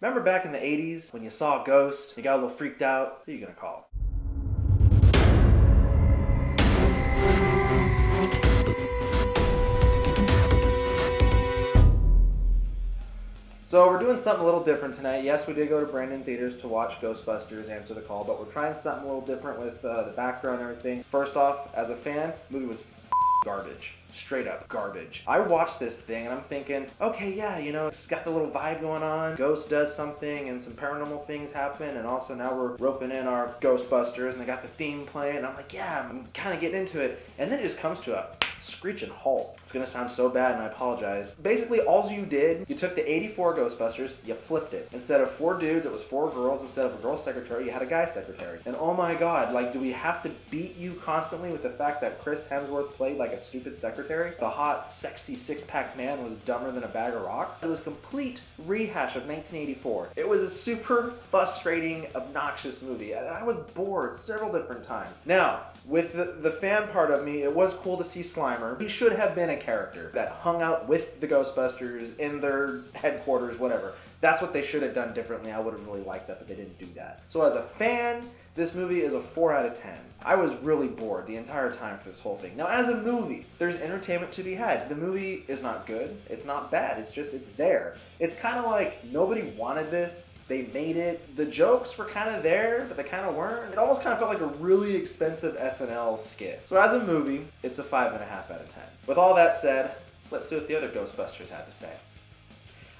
Remember back in the 80s when you saw a ghost, you got a little freaked out? Who are you gonna call? So we're doing something a little different tonight. Yes, we did go to Brandon Theaters to watch Ghostbusters, Answer the Call, but we're trying something a little different with the background and everything. First off, as a fan, the movie was garbage. Straight up garbage. I watched this thing and I'm thinking, okay, yeah, you know, it's got the little vibe going on. Ghost does something and some paranormal things happen, and also now we're roping in our Ghostbusters and they got the theme playing, and I'm like, yeah, I'm kind of getting into it. And then it just comes to a screeching halt. It's gonna sound so bad and I apologize. Basically, all you did, you took the 84 Ghostbusters, you flipped it. Instead of 4 dudes, it was 4 girls. Instead of a girl secretary, you had a guy secretary. And oh my god, like, do we have to beat you constantly with the fact that Chris Hemsworth played like a stupid secretary? The hot, sexy six-pack man was dumber than a bag of rocks? It was a complete rehash of 1984. It was a super frustrating, obnoxious movie. I was bored several different times. Now, with the fan part of me, it was cool to see Slimer. He should have been a character that hung out with the Ghostbusters in their headquarters, whatever. That's what they should have done differently. I would have really liked that, but they didn't do that. So as a fan, this movie is a 4 out of 10. I was really bored the entire time for this whole thing. Now, as a movie, there's entertainment to be had. The movie is not good. It's not bad. It's just, it's there. It's kind of like nobody wanted this. They made it. The jokes were kind of there, but they kind of weren't. It almost kind of felt like a really expensive SNL skit. So as a movie, it's a 5.5 out of 10. With all that said, let's see what the other Ghostbusters had to say.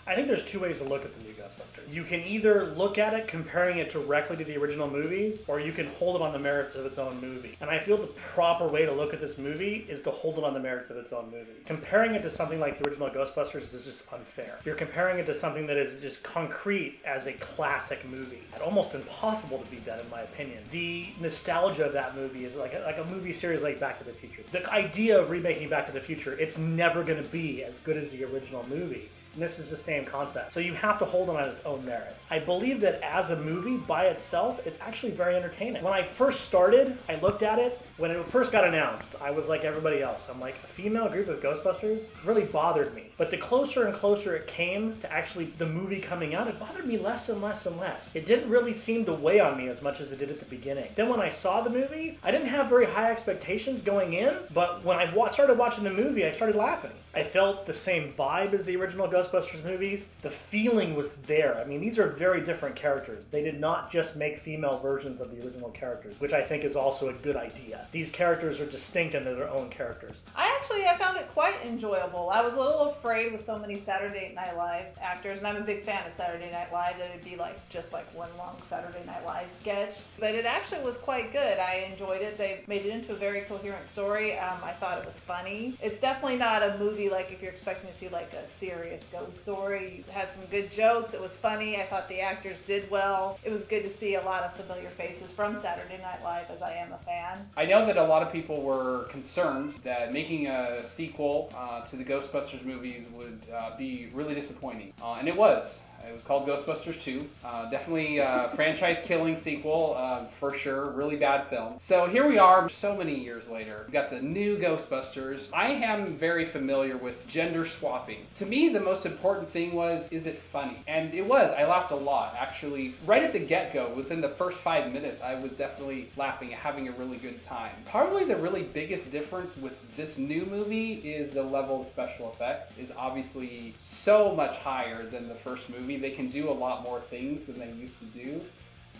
I think there's 2 ways to look at the new Ghostbusters. You can either look at it comparing it directly to the original movie, or you can hold it on the merits of its own movie. And I feel the proper way to look at this movie is to hold it on the merits of its own movie. Comparing it to something like the original Ghostbusters is just unfair. You're comparing it to something that is just concrete as a classic movie. It's almost impossible to beat that, in my opinion. The nostalgia of that movie is like a movie series like Back to the Future. The idea of remaking Back to the Future, it's never going to be as good as the original movie. And this is the same concept. So you have to hold it on its own merits. I believe that as a movie by itself, it's actually very entertaining. When I first started, I looked at it. When it first got announced, I was like everybody else. I'm like, a female group of Ghostbusters really bothered me. But the closer and closer it came to actually the movie coming out, it bothered me less and less and less. It didn't really seem to weigh on me as much as it did at the beginning. Then when I saw the movie, I didn't have very high expectations going in, but when I started watching the movie, I started laughing. I felt the same vibe as the original Ghostbusters movies. The feeling was there. I mean, these are very different characters. They did not just make female versions of the original characters, which I think is also a good idea. These characters are distinct and they're their own characters. I found it quite enjoyable. I was a little afraid with so many Saturday Night Live actors, and I'm a big fan of Saturday Night Live, that it'd be just like one long Saturday Night Live sketch. But it actually was quite good. I enjoyed it. They made it into a very coherent story. I thought it was funny. It's definitely not a movie like if you're expecting to see like a serious ghost story. It had some good jokes. It was funny. I thought the actors did well. It was good to see a lot of familiar faces from Saturday Night Live, as I am a fan. I know that a lot of people were concerned that making a sequel to the Ghostbusters movies would be really disappointing. And it was. It was called Ghostbusters 2. Definitely a franchise-killing sequel, for sure. Really bad film. So here we are, so many years later. We've got the new Ghostbusters. I am very familiar with gender swapping. To me, the most important thing was, is it funny? And it was. I laughed a lot, actually. Right at the get-go, within the first 5 minutes, I was definitely laughing and having a really good time. Probably the really biggest difference with this new movie is the level of special effects is obviously so much higher than the first movie. They can do a lot more things than they used to do.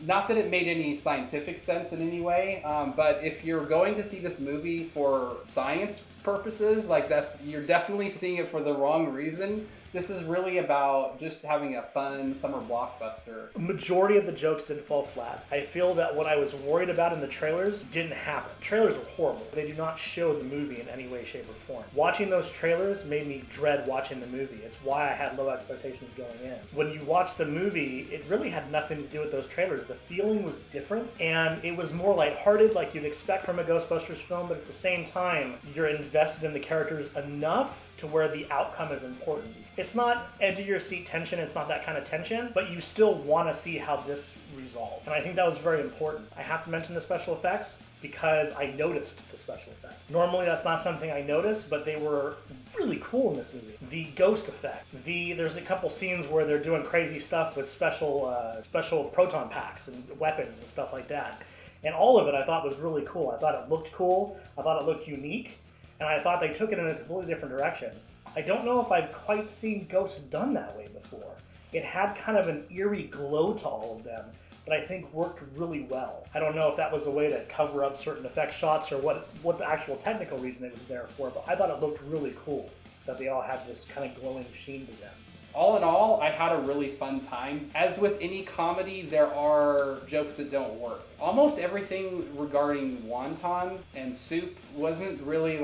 Not that it made any scientific sense in any way, but if you're going to see this movie for science purposes, you're definitely seeing it for the wrong reason. This is really about just having a fun summer blockbuster. Majority of the jokes didn't fall flat. I feel that what I was worried about in the trailers didn't happen. Trailers were horrible. They do not show the movie in any way, shape, or form. Watching those trailers made me dread watching the movie. It's why I had low expectations going in. When you watch the movie, it really had nothing to do with those trailers. The feeling was different, and it was more lighthearted, like you'd expect from a Ghostbusters film, but at the same time, you're invested in the characters enough to where the outcome is important. It's not edge of your seat tension, it's not that kind of tension, but you still want to see how this resolves. And I think that was very important. I have to mention the special effects because I noticed the special effects. Normally that's not something I notice, but they were really cool in this movie. the ghost effect. There's a couple scenes where they're doing crazy stuff with special proton packs and weapons and stuff like that. And all of it I thought was really cool. I thought it looked cool. I thought it looked unique. And I thought they took it in a completely different direction. I don't know if I've quite seen ghosts done that way before. It had kind of an eerie glow to all of them that I think worked really well. I don't know if that was a way to cover up certain effect shots or what the actual technical reason it was there for, but I thought it looked really cool that they all had this kind of glowing sheen to them. All in all, I had a really fun time. As with any comedy, there are jokes that don't work. Almost everything regarding wontons and soup wasn't really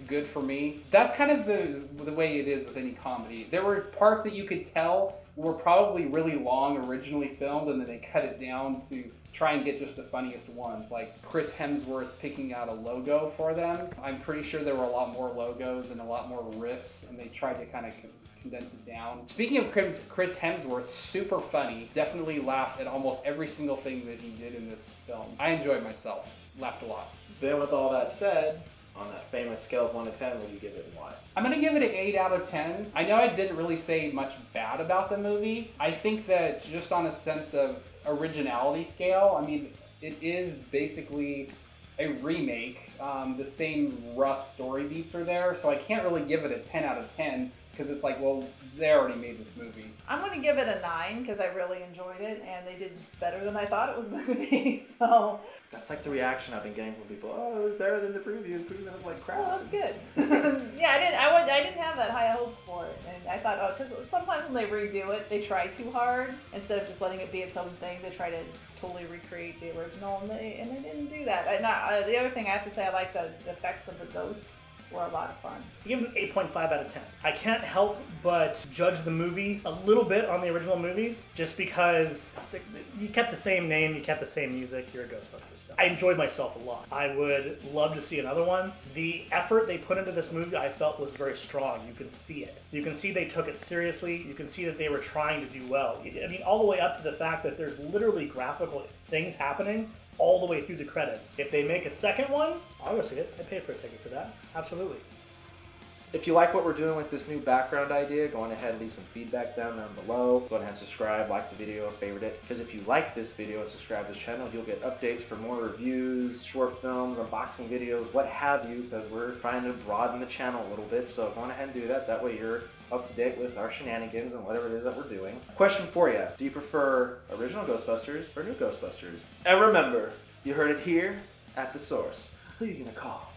good for me. That's kind of the way it is with any comedy. There were parts that you could tell were probably really long originally filmed, and then they cut it down to try and get just the funniest ones, like Chris Hemsworth picking out a logo for them. I'm pretty sure there were a lot more logos and a lot more riffs, and they tried to kind of condense it down. Speaking of Chris Hemsworth, super funny. Definitely laughed at almost every single thing that he did in this film. I enjoyed myself. Laughed a lot. Then with all that said, on that famous scale of 1 to 10, what do you give it and why? I'm going to give it an 8 out of 10. I know I didn't really say much bad about the movie. I think that just on a sense of originality scale, I mean, it is basically a remake. The same rough story beats are there, so I can't really give it a 10 out of 10 because it's like, well, they already made this movie. I'm going to give it a 9 because I really enjoyed it, and they did better than I thought it was going to be. So that's like the reaction I've been getting from people. Oh, it was better than the preview. The preview was like crap. well, that's good. Yeah, I didn't have that high hopes for it, and I thought, oh, because sometimes when they redo it, they try too hard instead of just letting it be its own thing. They try to totally recreate the original, and they didn't do that. The other thing I have to say, I like the effects of the ghost. Were a lot of fun. I give it an 8.5 out of 10. I can't help but judge the movie a little bit on the original movies, just because you kept the same name, you kept the same music, you're a Ghostbusters. I enjoyed myself a lot. I would love to see another one. The effort they put into this movie I felt was very strong. You can see it. You can see they took it seriously. You can see that they were trying to do well. I mean, all the way up to the fact that there's literally graphical things happening all the way through the credits. If they make a second one, I'll go see it. I pay for a ticket for that. Absolutely. If you like what we're doing with this new background idea, go on ahead and leave some feedback down below. Go ahead and subscribe, like the video, favorite it. Because if you like this video and subscribe to this channel, you'll get updates for more reviews, short films, unboxing videos, what have you, because we're trying to broaden the channel a little bit. So go on ahead and do that. That way you're up to date with our shenanigans and whatever it is that we're doing. Question for you. Do you prefer original Ghostbusters or new Ghostbusters? And remember, you heard it here at the source. Who are you going to call?